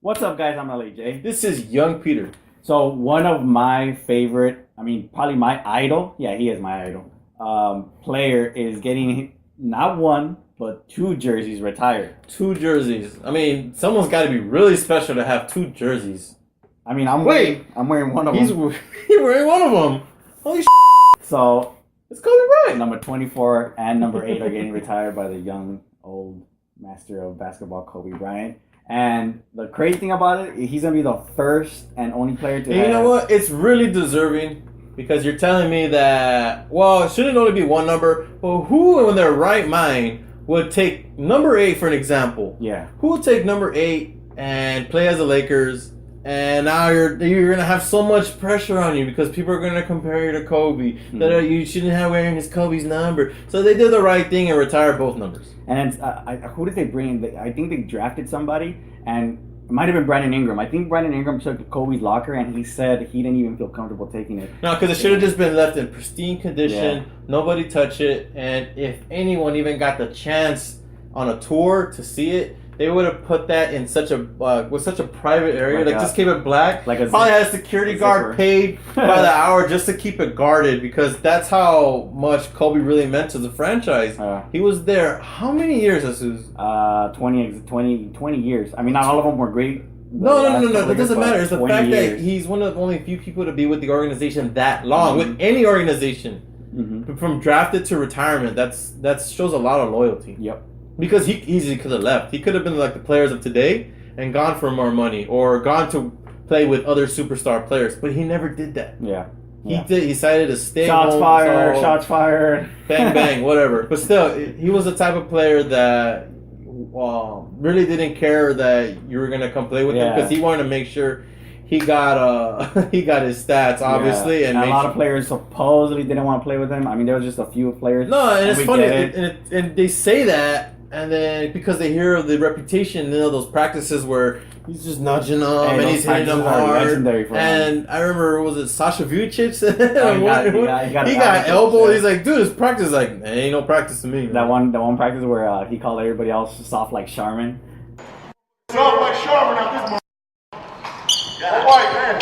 What's up, guys? I'm LAJ. This is Young Peter. So one of my favorite, probably my idol. Yeah, he is my idol. Player is getting not one but two jerseys retired. Two jerseys. I mean, someone's got to be really special to have two jerseys. I'm wearing one of them. He's wearing one of them. Holy So it's Kobe Bryant. Number 24 and number 8 are getting retired by the young, old master of basketball, Kobe Bryant. And the crazy thing about it, he's going to be the first and only player to You know what? It's really deserving because you're telling me that, well, it shouldn't only be one number, but who in their right mind would take number 8 for an example? Yeah. Who would take number 8 and play as the Lakers? And now you're gonna have so much pressure on you because people are gonna compare you to Kobe. Mm-hmm. That you shouldn't have wearing his Kobe's number. So they did the right thing and retired both numbers. And who did they bring in? I think they drafted somebody, and it might have been Brandon Ingram. I think Brandon Ingram took Kobe's locker, and he said he didn't even feel comfortable taking it. No, because it should have just been left in pristine condition. Yeah. Nobody touch it, and if anyone even got the chance on a tour to see it, they would have put that in such a private area, like just keep it black. Like probably had a security guard paid by the hour just to keep it guarded because that's how much Kobe really meant to the franchise. He was there how many years, Jesus? 20 years. I mean, not all of them were great. No. That doesn't matter. It's the fact that he's one of the only few people to be with the organization that long, with any organization, from drafted to retirement. That shows a lot of loyalty. Yep. Because he easily could have left. He could have been like the players of today and gone for more money or gone to play with other superstar players. But he never did that. Yeah. He decided to stay shots home. Shots fired. Bang, bang, whatever. But still, he was the type of player that really didn't care that you were going to come play with him because he wanted to make sure he got his stats, obviously. Yeah. And a lot of players supposedly didn't want to play with him. I mean, there was just a few players. No, and it's funny. And they say that. And then because they hear of the reputation, those practices where he's just nudging them and he's hitting them hard. And I remember, was it Sasha Vucic? He got elbowed. Yeah. He's like, dude, it's practice. Like, man, ain't no practice to me. That one practice where he called everybody else soft like Charmin. Soft like Charmin out this. Oh, white man.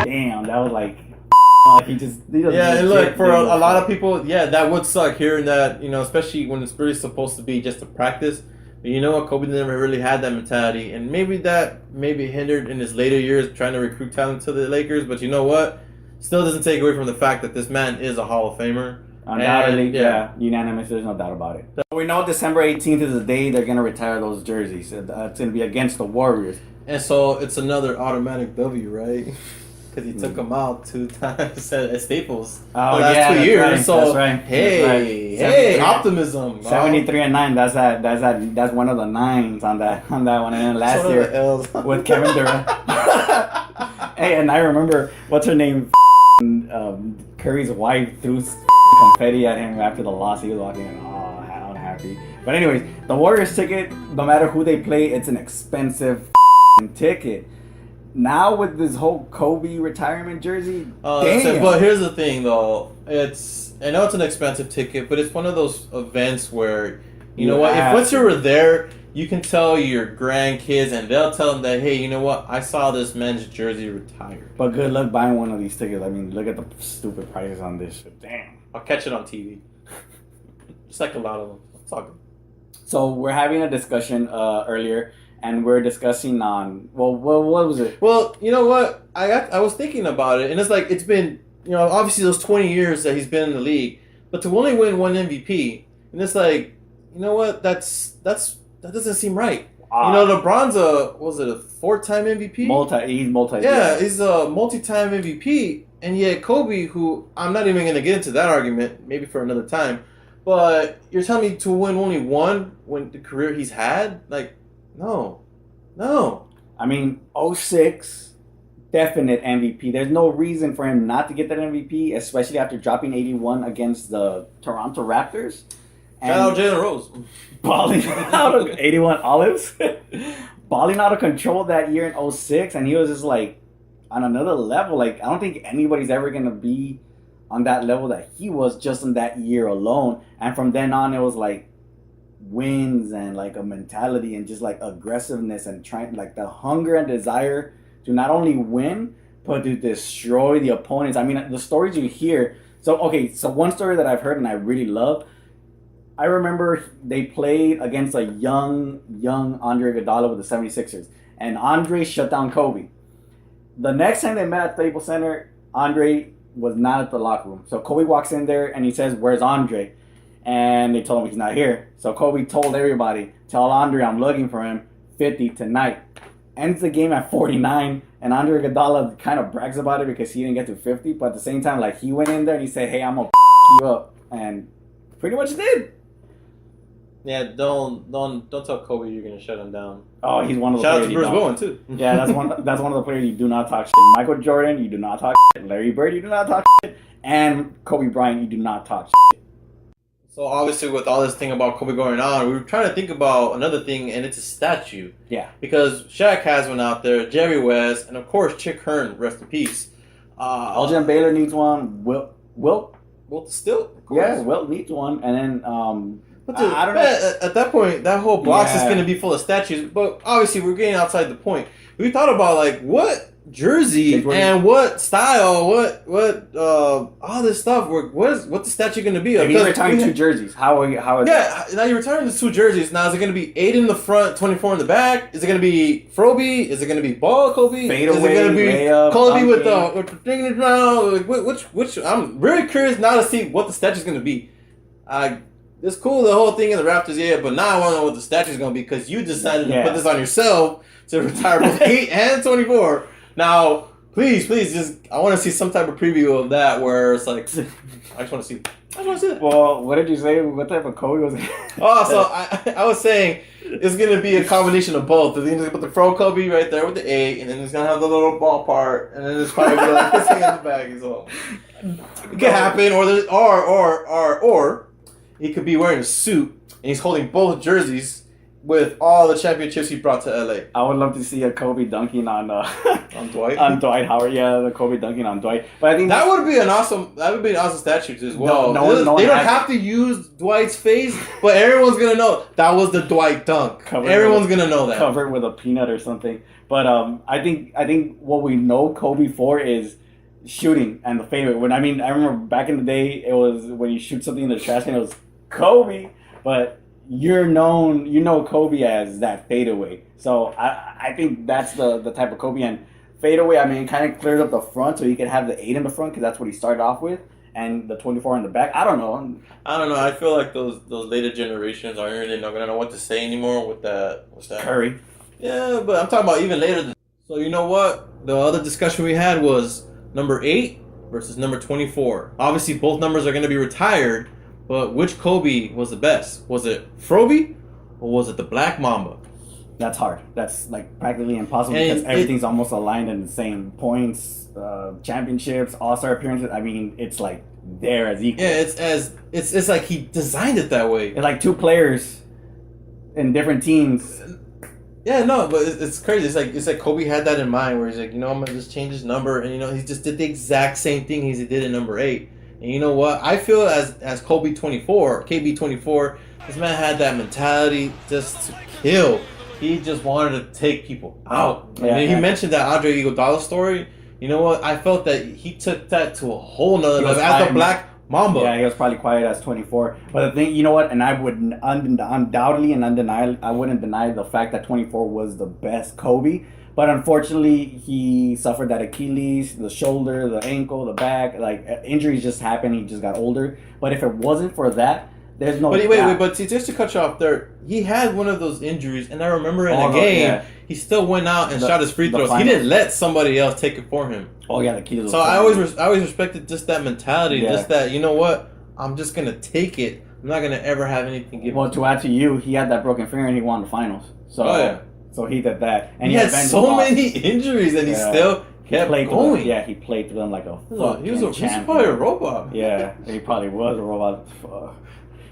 Damn, that was like. He and look, for a lot of people, that would suck hearing that, especially when it's really supposed to be just a practice. But you know what? Kobe never really had that mentality. And maybe that hindered in his later years trying to recruit talent to the Lakers. But you know what? Still doesn't take away from the fact that this man is a Hall of Famer. Undoubtedly, unanimous. There's no doubt about it. So we know December 18th is the day they're going to retire those jerseys. It's going to be against the Warriors. And so it's another automatic W, right? Because he took them out 2 times at Staples. Oh, the last 2 years. Right. So, that's right. Hey, optimism. 73-9. That's one of the 9s on that one. And then last year with Kevin Durant. Hey, and I remember what's her name? Curry's wife threw confetti at him after the loss. He was walking in, unhappy. But anyways, the Warriors ticket, no matter who they play, it's an expensive ticket. Now with this whole Kobe retirement jersey, damn. But here's the thing, though. I know it's an expensive ticket, but it's one of those events where, you know what? If once you were there, you can tell your grandkids, and they'll tell them that, hey, you know what? I saw this men's jersey retired. But good luck buying one of these tickets. I mean, look at the stupid prices on this shit. Damn. I'll catch it on TV. Just like a lot of them. It's all good. So we're having a discussion earlier. And we're discussing on, what was it? Well, you know what? I was thinking about it, and it's like, it's been, obviously those 20 years that he's been in the league, but to only win one MVP, and it's like, you know what? That doesn't seem right. LeBron's a 4-time MVP? He's multi. Yeah, he's a multi-time MVP, and yet Kobe, who, I'm not even going to get into that argument, maybe for another time, but you're telling me to win only one when the career he's had? Like, No. I mean, 06, definite MVP. There's no reason for him not to get that MVP, especially after dropping 81 against the Toronto Raptors. Shout out Jalen Rose. Balling out of 81 Olives. Balling out of control that year in 06, and he was just like, on another level. Like, I don't think anybody's ever gonna be on that level that he was just in that year alone. And from then on, it was like wins and like a mentality and just like aggressiveness and trying, like the hunger and desire to not only win but to destroy the opponents. I mean, the stories you hear. So one story that I've heard and I really love. I remember they played against a young Andre Iguodala with the 76ers, and Andre shut down Kobe. The next time they met at Staples Center, Andre was not at the locker room. So Kobe walks in there and he says, "Where's Andre?" And they told him he's not here. So Kobe told everybody, "Tell Andre I'm looking for him, 50 tonight." Ends the game at 49, and Andre Iguodala kind of brags about it because he didn't get to 50, but at the same time, like, he went in there and he said, "Hey, I'm gonna you up," and pretty much did. Yeah, don't tell Kobe you're gonna shut him down. Oh, he's one of the Shout out players to you Bruce don't. Bowen too. Yeah, that's one of the players you do not talk shit. Michael Jordan, you do not talk shit. Larry Bird, you do not talk shit. And Kobe Bryant, you do not talk shit. So obviously, with all this thing about Kobe going on, we were trying to think about another thing, and it's a statue. Yeah. Because Shaq has one out there, Jerry West, and of course Chick Hearn, rest in peace. Elgin Baylor needs one. Wilt, Still, of course. yeah, Wilt needs one, and then But dude, I don't know. At that point, that whole box is Yeah. going to be full of statues. But obviously, we're getting outside the point. We thought about like what jersey and what style, all this stuff. What's the statue going to be? If he's retiring two jerseys, how is that? Now you're retiring the two jerseys. Now is it going to be 8 in the front, 24 in the back? Is it going to be Froby? Is it going to be Ball Kobe? Fade is away, it going to be layup, Kobe with dunking? the thing in the ground? Like, which? I'm really curious now to see what the statue's going to be. It's cool, the whole thing in the Raptors, yeah, but now I want to know what the statue's going to be because you decided to put this on yourself to retire both 8 and 24. Now, please, I want to see some type of preview of that where it's like, I just want to see that. Well, what did you say? What type of Kobe was it? Oh, so I was saying it's going to be a combination of both. They're going to put the Fro Kobe right there with the 8, and then it's going to have the little ball part, and then it's probably going to like this thing in the back. So it could happen, or he could be wearing a suit and he's holding both jerseys with all the championships he brought to LA. I would love to see a Kobe dunking on Dwight. On Dwight Howard. Yeah, the Kobe dunking on Dwight. But I think that would be an awesome statue as well. No one they don't have to use Dwight's face, but everyone's gonna know that was the Dwight dunk. Everyone's gonna know that. Covered with a peanut or something. But I think what we know Kobe for is shooting and the fadeaway. I remember back in the day, it was when you shoot something in the trash can, it was Kobe, but you know Kobe as that fadeaway. So I think that's the type of Kobe. And fadeaway, it kind of clears up the front so you can have the 8 in the front because that's what he started off with, and the 24 in the back. I don't know. I feel like those later generations aren't really not gonna know what to say anymore with that. What's that? Curry. Yeah, but I'm talking about even later. So you know what? The other discussion we had was number 8 versus number 24. Obviously, both numbers are going to be retired. But which Kobe was the best? Was it Froby or was it the Black Mamba? That's hard. That's like practically impossible because everything's almost aligned in the same points, championships, all-star appearances. It's like there as equal. Yeah, it's like he designed it that way. It's like two players in different teams. Yeah, no, but it's crazy. It's like Kobe had that in mind where he's like, I'm gonna just change his number, and he just did the exact same thing as he did in number 8. And you know what? I feel as Kobe 24, KB 24, this man had that mentality just to kill. He just wanted to take people out. Yeah, He mentioned that Andre Iguodala story. You know what? I felt that he took that to a whole nother level as the Black Mamba. Yeah, he was probably quiet as 24. But the thing, you know what? And I would undoubtedly and undeniably, I wouldn't deny the fact that 24 was the best Kobe. But unfortunately, he suffered that Achilles, the shoulder, the ankle, the back. Like, injuries just happened. He just got older. But if it wasn't for that, there's no. But just to cut you off there, he had one of those injuries, and I remember in a game, he still went out and shot his free throws. He didn't let somebody else take it for him. Oh yeah, the Achilles. So I always respected just that mentality, just that what, I'm just gonna take it. I'm not gonna ever have anything given. Well, to add to you, he had that broken finger and he won the finals. So So he did that, and he had so many injuries, and he still kept going. He played through them like a He was probably a robot. Yeah, he probably was a robot.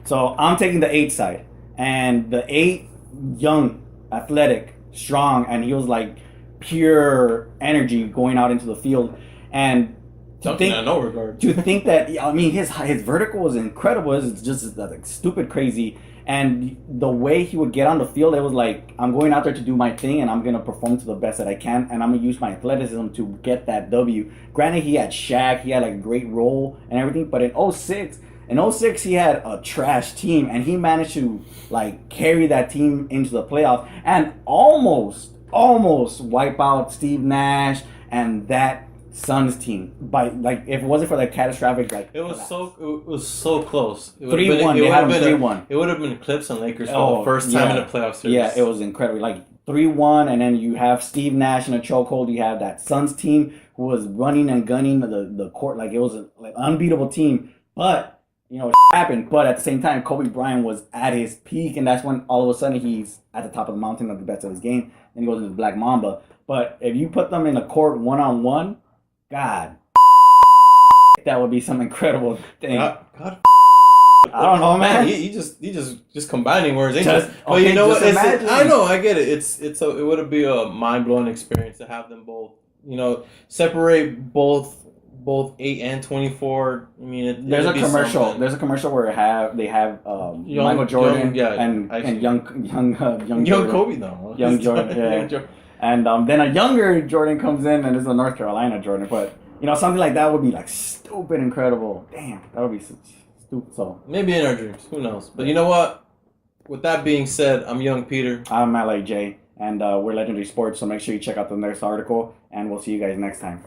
So I'm taking the 8 side, and the 8, young, athletic, strong, and he was like pure energy going out into the field, and Dunking at no regard. to think that, I mean, his vertical was incredible. It's just like stupid crazy. And the way he would get on the field, it was like, I'm going out there to do my thing and I'm going to perform to the best that I can. And I'm going to use my athleticism to get that W. Granted, he had Shaq. He had like a great role and everything. But in 06, he had a trash team. And he managed to like carry that team into the playoffs. And almost wipe out Steve Nash and that Suns team by like, if it wasn't for that catastrophic like it was so close. 3-1. They had 3-1. It would have been Clips and Lakers for the first time in a playoff series. Yeah, it was incredible. Like 3-1, and then you have Steve Nash in a chokehold. You have that Suns team who was running and gunning the court like it was an unbeatable team. But you know, it happened. But at the same time, Kobe Bryant was at his peak, and that's when all of a sudden he's at the top of the mountain of the best of his game. Then he goes into the Black Mamba. But if you put them in a court 1-on-1. God, that would be some incredible thing. God, I don't know, man. He just combining words. But you know what? I know, I get it. It would be a mind blowing experience to have them both. You know, separate both 8 and 24. I mean, there's a commercial. Something. There's a commercial where they have Michael Jordan and young Kobe though. Young Jordan, yeah. Young Jordan. And then a younger Jordan comes in, and it's a North Carolina Jordan. But, you know, something like that would be, like, stupid incredible. Damn, that would be stupid. So maybe in our dreams. Who knows? But you know what? With that being said, I'm Young Peter. I'm Malay J. And we're Legendary Sports, so make sure you check out the next article. And we'll see you guys next time.